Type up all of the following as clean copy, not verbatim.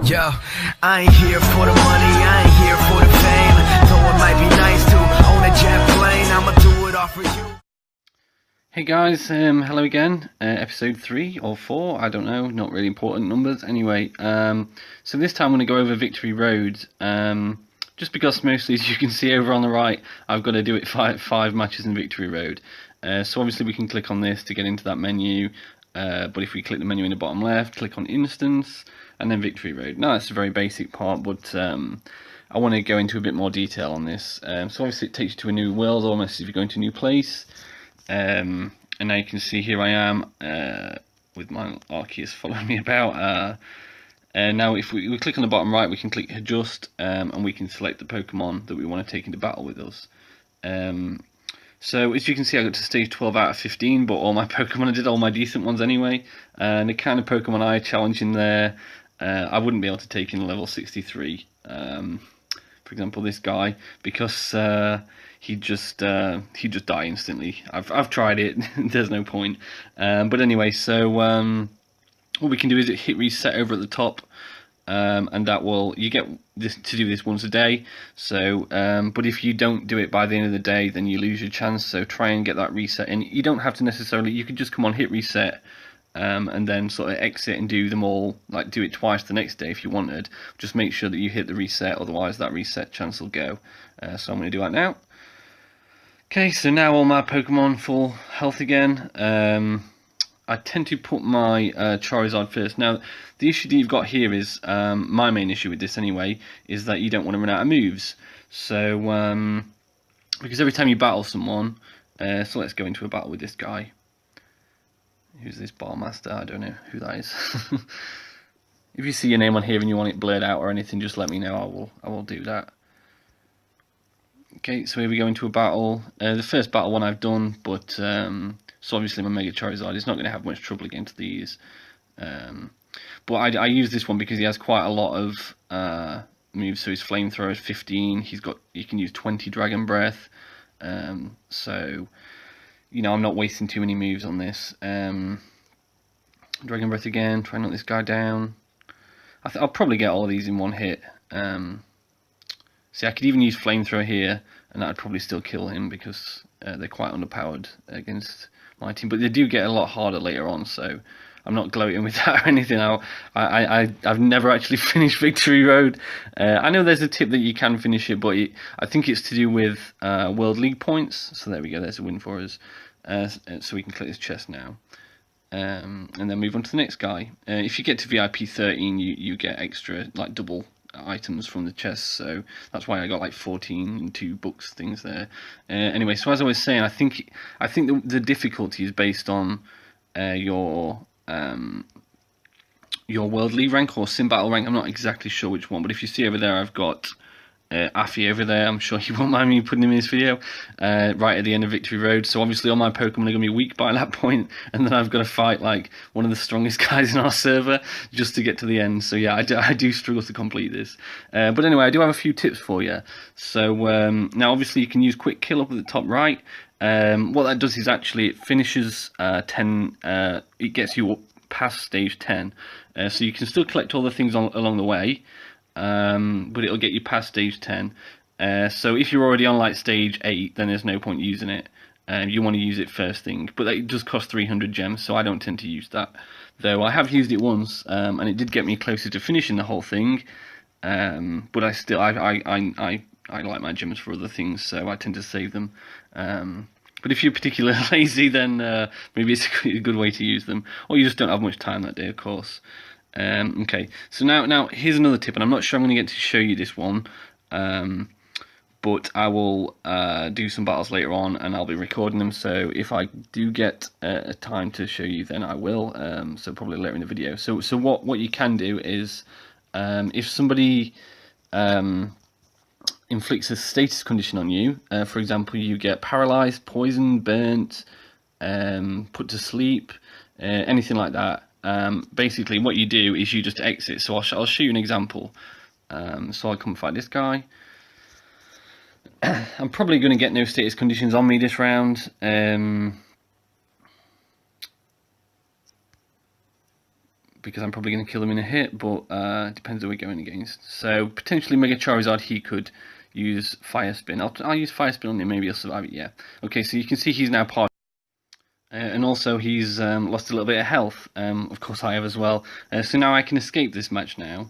Yo, I ain't here for the money, I ain't here for the fame. Though it might be nice to own a jet plane, I'ma do it all for you. Hey guys, hello again. Episode 3 or 4, I don't know, not really important numbers. Anyway, so this time I'm going to go over Victory Road. Just because mostly, as you can see over on the right, I've got to do it five matches in Victory Road. So obviously we can click on this to get into that menu. But if we click the menu in the bottom left, click on Instance, and then Victory Road. Now that's a very basic part, but I want to go into a bit more detail on this. So obviously it takes you to a new world, almost as if you're going to a new place. And now you can see here I am with my Arceus following me about. And now if we click on the bottom right, we can click Adjust, and we can select the Pokemon that we want to take into battle with us. So as you can see, I got to stage 12 out of 15, but all my Pokemon, I did all my decent ones anyway. And the kind of Pokemon I challenge in there, I wouldn't be able to take in level 63. For example, this guy, because he just die instantly. I've tried it. There's no point. But anyway, so what we can do is hit reset over at the top. And that will, you get this to do this once a day. So but if you don't do it by the end of the day, then you lose your chance. So try and get that reset. And you don't have to necessarily, you can just come on, hit reset, and then sort of exit and do them all, like do it twice the next day if you wanted. Just make sure that you hit the reset, otherwise that reset chance will go. So I'm going to do that now. Okay, so now all my Pokemon full health again. I tend to put my Charizard first. Now, the issue that you've got here is, my main issue with this anyway, is that you don't want to run out of moves. So, because every time you battle someone, so let's go into a battle with this guy. Who's this Barmaster? I don't know who that is. If you see your name on here and you want it blurred out or anything, just let me know. I will do that. Okay, so here we go into a battle. The first battle one I've done, but so obviously my Mega Charizard is not going to have much trouble against these. But I use this one because he has quite a lot of moves. So his Flamethrower is 15. You can use 20 Dragon Breath. So you know, I'm not wasting too many moves on this. Dragon Breath again. Try and knock this guy down. I'll probably get all of these in one hit. See, I could even use Flamethrower here, and that would probably still kill him because they're quite underpowered against my team. But they do get a lot harder later on, so I'm not gloating with that or anything. I've never actually finished Victory Road. I know there's a tip that you can finish it, but I think it's to do with World League points. So there we go, there's a win for us. So we can click this chest now. And then move on to the next guy. If you get to VIP 13, you get extra, like double items from the chest, so that's why I got like 14 and 2 books things there. Anyway, so as I was saying, I think the difficulty is based on your World League rank or Sim Battle rank. I'm not exactly sure which one, but if you see over there, I've got Affy over there. I'm sure he won't mind me putting him in this video, right at the end of Victory Road. So obviously all my Pokemon are going to be weak by that point, and then I've got to fight like one of the strongest guys in our server just to get to the end. So yeah, I do struggle to complete this. But anyway, I do have a few tips for you. So now obviously you can use Quick Kill up at the top right. What that does is actually it finishes 10, it gets you up past stage 10. So you can still collect all the things along the way. But it'll get you past stage 10. So if you're already on like stage 8, then there's no point using it. You want to use it first thing, but it does cost 300 gems, so I don't tend to use that. Though I have used it once, and it did get me closer to finishing the whole thing. But I still I like my gems for other things, so I tend to save them. But if you're particularly lazy, then maybe it's a good way to use them, or you just don't have much time that day, of course. Okay, so now here's another tip, and I'm not sure I'm going to get to show you this one, but I will do some battles later on, and I'll be recording them, so if I do get a time to show you, then I will, so probably later in the video. So what you can do is, if somebody inflicts a status condition on you, for example, you get paralyzed, poisoned, burnt, put to sleep, anything like that. Basically what you do is you just exit. So I'll show you an example. So I'll come fight this guy. I'm probably going to get no status conditions on me this round. because I'm probably going to kill him in a hit, but it depends who we're going against. So potentially Mega Charizard, he could use Fire Spin. I'll use Fire Spin on him, maybe he'll survive it, yeah. Okay, so you can see he's now part. And also he's lost a little bit of health, of course I have as well. So now I can escape this match now.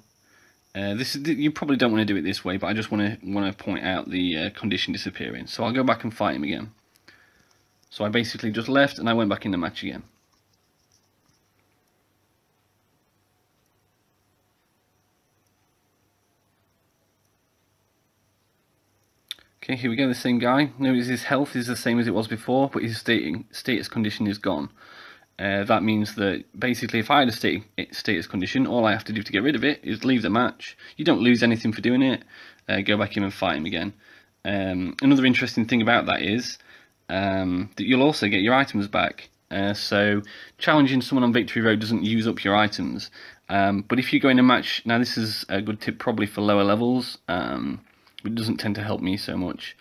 You probably don't want to do it this way, but I just want to point out the condition disappearing. So I'll go back and fight him again. So I basically just left and I went back in the match again. Okay, here we go, the same guy. Notice his health is the same as it was before, but his status condition is gone. That means that basically if I had a status condition, all I have to do to get rid of it is leave the match. You don't lose anything for doing it. Go back in and fight him again. Another interesting thing about that is that you'll also get your items back. So challenging someone on Victory Road doesn't use up your items. But if you go in a match, now this is a good tip probably for lower levels. It doesn't tend to help me so much.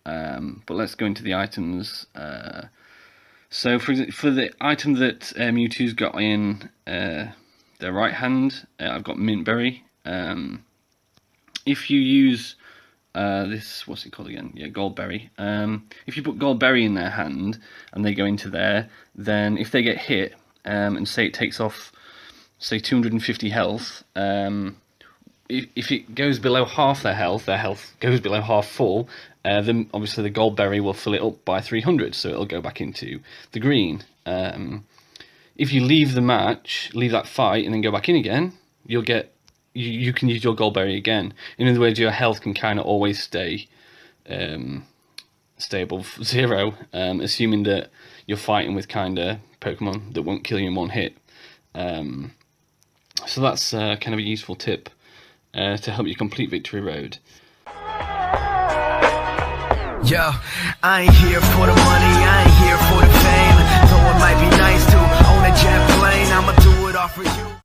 But let's go into the items. So for the item that Mewtwo's got in their right hand, I've got Mint Berry. If you use this, what's it called again? Yeah, Gold Berry. If you put Gold Berry in their hand and they go into there, then if they get hit and say it takes off, say 250 health, if it goes below half their health goes below half full, then obviously the Gold Berry will fill it up by 300, so it'll go back into the green. If you leave the match, leave that fight, and then go back in again, you'll get you can use your Gold Berry again. In other words, your health can kind of always stay above 0, assuming that you're fighting with kind of Pokemon that won't kill you in one hit. So that's kind of a useful tip to help you complete Victory Road. Yo, I ain't here for the money, I ain't here for the fame.